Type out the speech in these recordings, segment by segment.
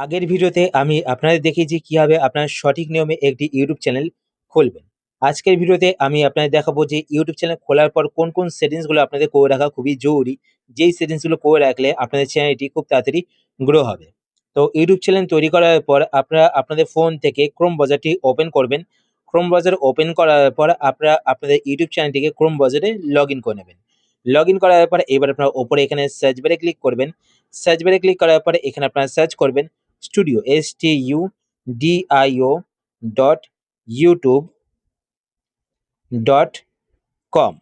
আগের ভিডিওতে আমি আপনাদের দেখিয়েছি কিভাবে আপনার সঠিক নিয়মে একটি ইউটিউব চ্যানেল খুলবেন। আজকের ভিডিওতে আমি আপনাদের দেখাবো যে ইউটিউব চ্যানেল খোলার পর কোন কোন সেটিংসগুলো আপনাদের করে রাখা খুবই জরুরি। যেই সেটিংসগুলো করে রাখলে আপনাদের চ্যানেলটি খুব তাড়াতাড়ি গ্রো হবে। তো ইউটিউব চ্যানেল তৈরি করার পর আপনারা আপনাদের ফোন থেকে ক্রোম ব্রাউজারটি ওপেন করবেন। ক্রোম ব্রাউজার ওপেন করার পর আপনারা আপনাদের ইউটিউব চ্যানেলটিকে ক্রোম ব্রাউজারে লগইন করে নেবেন। লগইন করার পর এবার আপনারা ওপরে এখানে সার্চ বারে ক্লিক করবেন। সার্চ বারে ক্লিক করার পরে এখানে আপনারা সার্চ করবেন স্টুডিও STUDIO .youtube.com।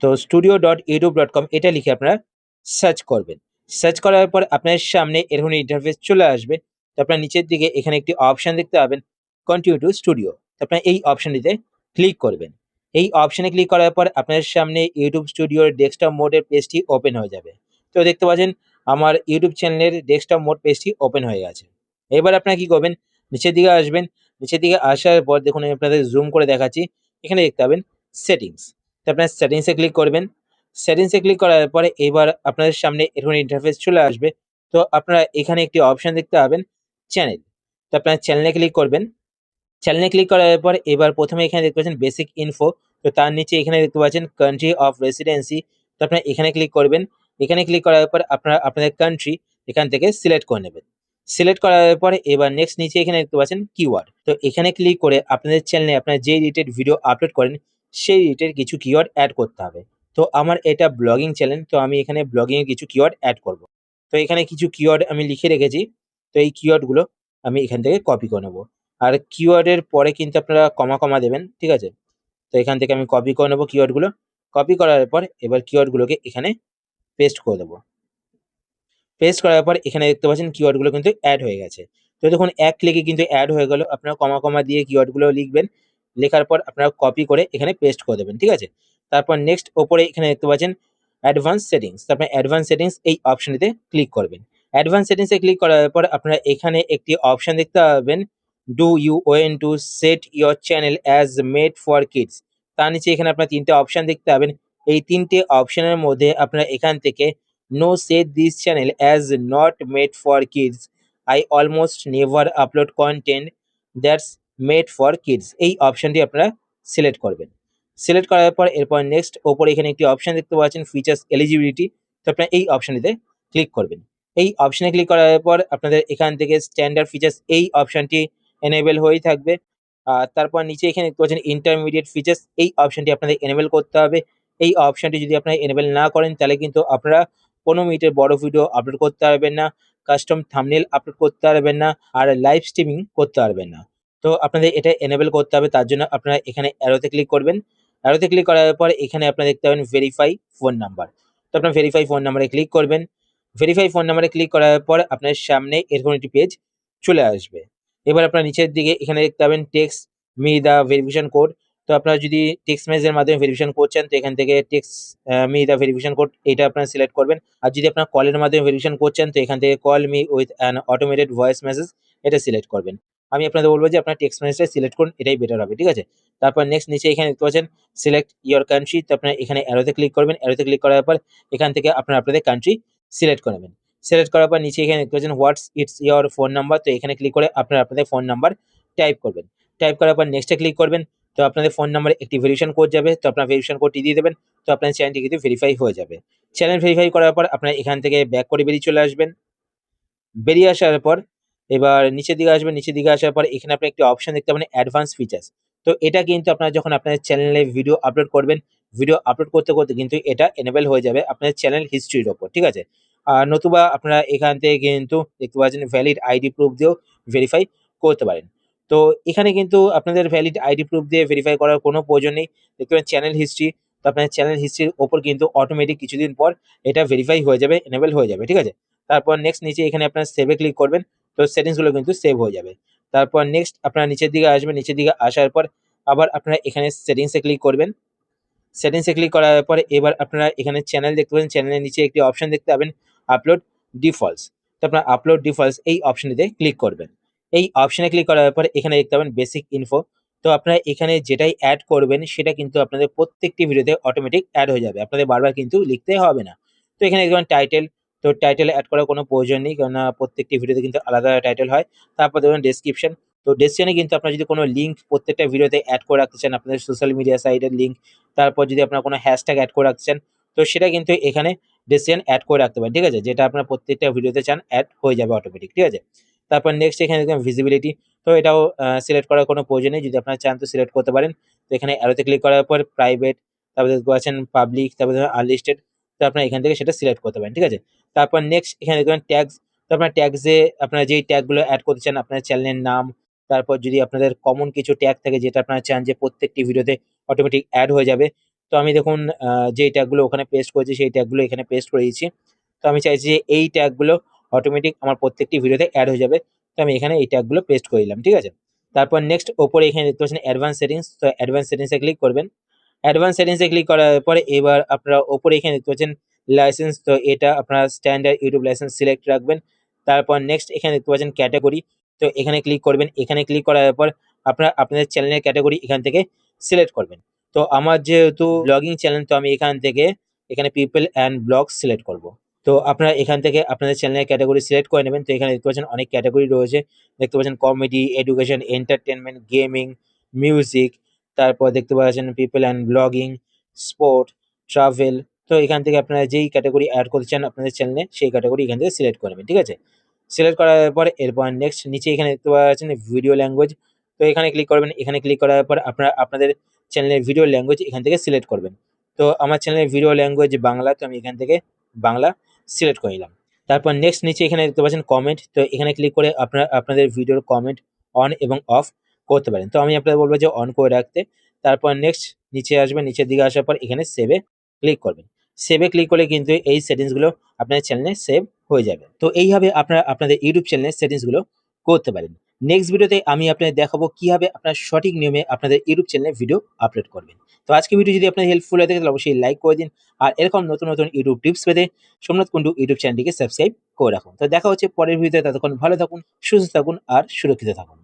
তো studio.youtube.com এটা লিখে আপনারা সার্চ করবেন। সার্চ করার পর আপনার সামনে এরকম ইন্টারফেস চলে আসবে। তো আপনার নিচের দিকে এখানে একটি অপশন দেখতে পাবেন কন্টিনিউ টু স্টুডিও। তো আপনার এই অপশনটিতে ক্লিক করবেন। এই অপশনে ক্লিক করার পর আপনার সামনে ইউটিউব স্টুডিওর ডেস্কটপ মোডের পেজটি ওপেন হয়ে যাবে। তো দেখতে পাচ্ছেন আমার ইউটিউব চ্যানেলের ডেস্কটপ মোড পেজটি ওপেন হয়ে গেছে। এবার আপনারা কি করবেন, নিচের দিকে আসবেন। নিচের দিকে আসার পর দেখুন আমি আপনাদের জুম করে দেখাচ্ছি। এখানে দেখতে পাবেন সেটিংস। তো আপনার সেটিংসে ক্লিক করবেন। সেটিংসে ক্লিক করার পরে এবার আপনাদের সামনে এরকম ইন্টারফেস চলে আসবে। তো আপনারা এখানে একটি অপশন দেখতে পাবেন চ্যানেল। তো আপনারা চ্যানেলে ক্লিক করবেন। চ্যানেলে ক্লিক করার পর এবার প্রথমে এখানে দেখতে পাচ্ছেন বেসিক ইনফো। তো তার নিচে এখানে দেখতে পাচ্ছেন কান্ট্রি অফ রেসিডেন্সি। তো আপনারা এখানে ক্লিক করবেন। এখানে ক্লিক করার পর আপনারা আপনাদের কান্ট্রি এখান থেকে সিলেক্ট করে নেবেন। সিলেক্ট করার পরে এবার নেক্সট নিচে এখানে দেখতে পাচ্ছেন কিওয়ার্ড। তো এখানে ক্লিক করে আপনাদের চ্যানেলে আপনারা যে রিলেটেড ভিডিও আপলোড করেন সেই রিলেটেড কিছু কিওয়ার্ড অ্যাড করতে হবে। তো আমার এটা ব্লগিং চ্যানেল, তো আমি এখানে ব্লগিং এর কিছু কিওয়ার্ড অ্যাড করব। তো এখানে কিছু কিওয়ার্ড আমি লিখে রেখেছি। তো এই কিওয়ার্ড গুলো আমি এখান থেকে কপি করে নেব। আর কিওয়ার্ডের পরে কিন্তু আপনারা কমা দেবেন, ঠিক আছে? তো এখান থেকে আমি কপি করে নেব কিওয়ার্ডগুলো। কপি করার পর এবার কিওয়ার্ডগুলোকে এখানে পেস্ট করে দেবো। পেস্ট করার পর এখানে দেখতে পাচ্ছেন কিওয়ার্ডগুলো কিন্তু অ্যাড হয়ে গেছে। তো দেখুন এক ক্লিকে কিন্তু অ্যাড হয়ে গেল। আপনারা কমা দিয়ে কিওয়ার্ডগুলো লিখবেন। লেখার পর আপনারা কপি করে এখানে পেস্ট করে দেবেন, ঠিক আছে? তারপর নেক্সট ওপরে এখানে দেখতে পাচ্ছেন অ্যাডভান্স সেটিংস। তো আপনার অ্যাডভান্স সেটিংস এই অপশনটিতে ক্লিক করবেন। অ্যাডভান্স সেটিংসে ক্লিক করার পর আপনারা এখানে একটি অপশন দেখতে পাবেন do you want to set your channel as made for kids. তার নিচে এখানে আপনারা ৩ টে অপশন দেখতে পাবেন। এই ৩ টে অপশনের মধ্যে আপনারা এখান থেকে No set this channel as not made for kids. I almost never upload content that's made for kids. এই অপশনটি আপনারা সিলেক্ট করবেন। সিলেক্ট করার পর এরপর নেক্সট ওপরে এখানে একটি অপশন দেখতে পাচ্ছেন ফিচার্স এলিজিবিলিটি। তো আপনারা এই অপশনটিতে ক্লিক করবেন। এই অপশনে ক্লিক করার পর আপনাদের এখান থেকে স্ট্যান্ডার্ড ফিচার্স এই অপশনটি এনেবল হয়েই থাকবে। তারপর নিচে এখানে দেখতে পাচ্ছেন ইন্টারমিডিয়েট ফিচার্স এই অপশনটি আপনাদের এনেবল করতে হবে। এই অপশনটি যদি আপনারা এনেবল না করেন তাহলে কিন্তু আপনারা ১৫ মিনিটের বড় ভিডিও আপলোড করতে পারবেন না, কাস্টম থাম্বনেল আপলোড করতে পারবেন না, আর লাইভ স্ট্রিমিং করতে পারবেন না। তো আপনাদের এটা এনেবল করতে হবে, তার জন্য আপনারা এখানে অ্যারোতে ক্লিক করবেন। অ্যারোতে ক্লিক করার পর এখানে আপনারা দেখতে পাবেন ভেরিফাই ফোন নাম্বার। তো আপনার ভেরিফাই ফোন নাম্বারে ক্লিক করবেন। ভেরিফাই ফোন নাম্বারে ক্লিক করার পর আপনার সামনে এরকম একটি পেজ চলে আসবে। এবার আপনার নিচের দিকে এখানে দেখতে পাবেন text me the verification code. তো আপনারা যদি টেক্সট মেসেজের মাধ্যমে ভেরিফিকেশন করছেন তো এখান থেকে text me the verification code এটা আপনারা সিলেক্ট করবেন। আর যদি আপনারা কলের মাধ্যমে ভেরিফিকেশন করছেন তো এখান থেকে call me with an automated voice message এটা সিলেক্ট করবেন। আমি আপনাদের বলবো যে আপনারা টেক্সট মেসেজটা সিলেক্ট করুন, এটাই বেটার হবে, ঠিক আছে? তারপর নেক্সট নিচে এখানে দেখতে পাচ্ছেন সিলেক্ট ইওর কান্ট্রি। তো আপনারা এখানে অ্যারোতে ক্লিক করবেন। অ্যারোতে ক্লিক করার পর এখান থেকে আপনারা আপনাদের কান্ট্রি সিলেক্ট করে নেবেন। সিলেক্ট করার পর নিচে এখানে দেখতে পাচ্ছেন হোয়াটস ইটস ইওর ফোন নাম্বার। তো এখানে ক্লিক করে আপনারা আপনাদের ফোন নাম্বার টাইপ করবেন। টাইপ করার পর নেক্সটে ক্লিক করবেন। তো আপনাদের ফোন নাম্বারে একটি ভেরিফিকেশন কোড যাবে। তো আপনার ভেরিফিকেশন কোডটি দিয়ে দেবেন। তো আপনার চ্যানেলটি কিন্তু ভেরিফাই হয়ে যাবে। চ্যানেল ভেরিফাই করার পর আপনারা এখান থেকে ব্যাক করে বেরিয়ে চলে আসবেন। বেরিয়ে আসার পর এবার নিচের দিকে আসবেন। নিচের দিকে আসার পর এখানে আপনি একটি অপশন দেখতে পাবেন অ্যাডভান্স ফিচার্স। তো এটা কিন্তু আপনারা যখন আপনাদের চ্যানেলে ভিডিও আপলোড করবেন, ভিডিও আপলোড করতে কিন্তু এটা এনেবল হয়ে যাবে আপনাদের চ্যানেল হিস্ট্রির ওপর, ঠিক আছে? নতুবা আপনারা এখান থেকে কিন্তু দেখতে পাচ্ছেন ভ্যালিড আইডি প্রুফ দিয়েও ভেরিফাই করতে পারেন। তো এখানে কিন্তু আপনাদের ভ্যালিড আইডি প্রুফ দিয়ে ভেরিফাই করার কোনো প্রয়োজন নেই। দেখতে পাবেন চ্যানেল হিস্ট্রি। তো আপনার চ্যানেল হিস্ট্রির ওপর কিন্তু অটোমেটিক কিছুদিন পর এটা ভেরিফাই হয়ে যাবে, এনেবল হয়ে যাবে, ঠিক আছে? তারপর নেক্সট নিচে এখানে আপনার সেভে ক্লিক করবেন। তো সেটিংস গুলো কিন্তু সেভ হয়ে যাবে। তারপর নেক্সট আপনারা নিচের দিকে আসবেন। নিচের দিকে আসার পর আবার আপনারা এখানে সেটিংসে ক্লিক করবেন। সেটিংসে ক্লিক করার পরে এবার আপনারা এখানে চ্যানেল দেখতে পাবেন। চ্যানেলের নিচে একটি অপশন দেখতে পাবেন আপলোড ডিফল্টস। তো আপনারা আপলোড ডিফল্টস এই অপশনটিতে ক্লিক করবেন। এই অপশনে ক্লিক করার পর এখানে দেখতে পাবেন বেসিক ইনফো। তো আপনারা এখানে যেটাই অ্যাড করবেন সেটা কিন্তু আপনাদের প্রত্যেকটি ভিডিওতে অটোমেটিক অ্যাড হয়ে যাবে। আপনাদের বারবার কিন্তু লিখতে হবে না। তো এখানে দেখতে পাবেন টাইটেল, তো টাইটেল অ্যাড করার কোনো প্রয়োজন নেই, কেননা প্রত্যেকটি ভিডিওতে কিন্তু আলাদা টাইটেল হয়। তারপর দেখবেন ডেসক্রিপশন। তো ডেসক্রিপশনে কিন্তু আপনার যদি কোনো লিঙ্ক প্রত্যেকটা ভিডিওতে অ্যাড করে রাখতে চান, আপনাদের সোশ্যাল মিডিয়া সাইটের লিঙ্ক, তারপর যদি আপনার কোনো হ্যাশট্যাগ অ্যাড করে রাখতে চান, তো সেটা কিন্তু এখানে ডেসক্রিপশন অ্যাড করে রাখতে পারেন, ঠিক আছে? যেটা আপনার প্রত্যেকটা ভিডিওতে চান অ্যাড হয়ে যাবে অটোমেটিক, ঠিক আছে? তারপর নেক্সট এখানে দেখবেন ভিজিবিলিটি। তো এটাও সিলেক্ট করার কোনো প্রয়োজন নেই। যদি আপনারা চান তো সিলেক্ট করতে পারেন। তো এখানে অ্যারোতে ক্লিক করার পর প্রাইভেট, তারপর দেখতে পাচ্ছেন পাবলিক, তারপর ধরুন আনলিস্টেড। তো আপনারা এখান থেকে সেটা সিলেক্ট করতে পারেন, ঠিক আছে? তারপর নেক্সট এখানে দেখবেন ট্যাগস। তো আপনার ট্যাগসে আপনারা যেই ট্যাগগুলো অ্যাড করতে চান, আপনার চ্যানেলের নাম, তারপর যদি আপনাদের কমন কিছু ট্যাগ থাকে যেটা আপনারা চান যে প্রত্যেকটি ভিডিওতে অটোমেটিক অ্যাড হয়ে যাবে। তো আমি দেখুন যেই ট্যাগগুলো ওখানে পেস্ট করেছি সেই ট্যাগগুলো এখানে পেস্ট করে দিয়েছি। তো আমি চাইছি যে এই ট্যাগগুলো অটোমেটিক আমার প্রত্যেকটি ভিডিওতে অ্যাড হয়ে যাবে। তো আমি এখানে এই ট্যাগগুলো পেস্ট করে দিলাম, ঠিক আছে? তারপর নেক্সট ওপরে এখানে দেখতে পাচ্ছেন অ্যাডভান্স সেটিংস। তো অ্যাডভান্স সেটিংসে ক্লিক করবেন। অ্যাডভান্স সেটিংসে ক্লিক করার পরে এবার আপনারা ওপরে এখানে দেখতে পাচ্ছেন লাইসেন্স। তো এটা আপনারা স্ট্যান্ডার্ড ইউটিউব লাইসেন্স সিলেক্ট রাখবেন। তারপর নেক্সট এখানে দেখতে পাচ্ছেন ক্যাটেগরি। তো এখানে ক্লিক করবেন। এখানে ক্লিক করার পর আপনারা আপনাদের চ্যানেলের ক্যাটেগরি এখান থেকে সিলেক্ট করবেন। তো আমার যেহেতু ব্লগিং চ্যানেল, তো আমি এখান থেকে এখানে পিপল অ্যান্ড ব্লগস সিলেক্ট করব। তো আপনারা এখান থেকে আপনাদের চ্যানেলের ক্যাটেগরি সিলেক্ট করে নেবেন। তো এখানে দেখতে পাচ্ছেন অনেক ক্যাটেগরি রয়েছে। দেখতে পাচ্ছেন comedy, education, entertainment, gaming, music, তারপর দেখতে পাচ্ছেন people and blogging, sport, travel. তো এখান থেকে আপনারা যেই ক্যাটেগরি অ্যাড করতে চান আপনাদের চ্যানেলে সেই ক্যাটেগরি এখান থেকে সিলেক্ট করবেন, ঠিক আছে? সিলেক্ট করার পরে এরপর নেক্সট নিচে এখানে দেখতে পাচ্ছেন ভিডিও ল্যাঙ্গুয়েজ। তো এখানে ক্লিক করবেন। এখানে ক্লিক করার পর আপনারা আপনাদের চ্যানেলের ভিডিও ল্যাঙ্গুয়েজ এখান থেকে সিলেক্ট করবেন। তো আমার চ্যানেলের ভিডিও ল্যাঙ্গুয়েজ বাংলা, তো আমি এখান থেকে বাংলা সিলেক্ট করে নিলাম। তারপর নেক্সট নিচে এখানে দেখতে পাচ্ছেন কমেন্ট। তো এখানে ক্লিক করে আপনারা আপনাদের ভিডিওর কমেন্ট অন এবং অফ করতে পারেন। তো আমি আপনাদের বলবো যে অন করে রাখতে। তারপর নেক্সট নিচে আসবেন। নিচের দিকে আসার পর এখানে সেভে ক্লিক করবেন। সেভে ক্লিক করলে কিন্তু এই সেটিংসগুলো আপনাদের চ্যানেলে সেভ হয়ে যাবে। তো এইভাবে আপনারা আপনাদের ইউটিউব চ্যানেলের সেটিংসগুলো করতে পারেন। নেক্সট ভিডিওতে আমি আপনাদের দেখাবো কিভাবে আপনারা সঠিক নিয়মে আপনাদের ইউটিউব চ্যানেলে ভিডিও আপলোড করবেন। তো আজকের ভিডিও যদি আপনার হেল্পফুল হয়ে থাকে তাহলে অবশ্যই লাইক করে দিন। আর এরকম নতুন নতুন ইউটিউব টিপস পেতে সোমনাথ কুন্ডু ইউটিউব চ্যানেলটিকে সাবস্ক্রাইব করে রাখুন। তো দেখা হচ্ছে পরের ভিডিওতে। ততক্ষণ ভালো থাকুন, সুস্থ থাকুন আর সুরক্ষিত থাকুন।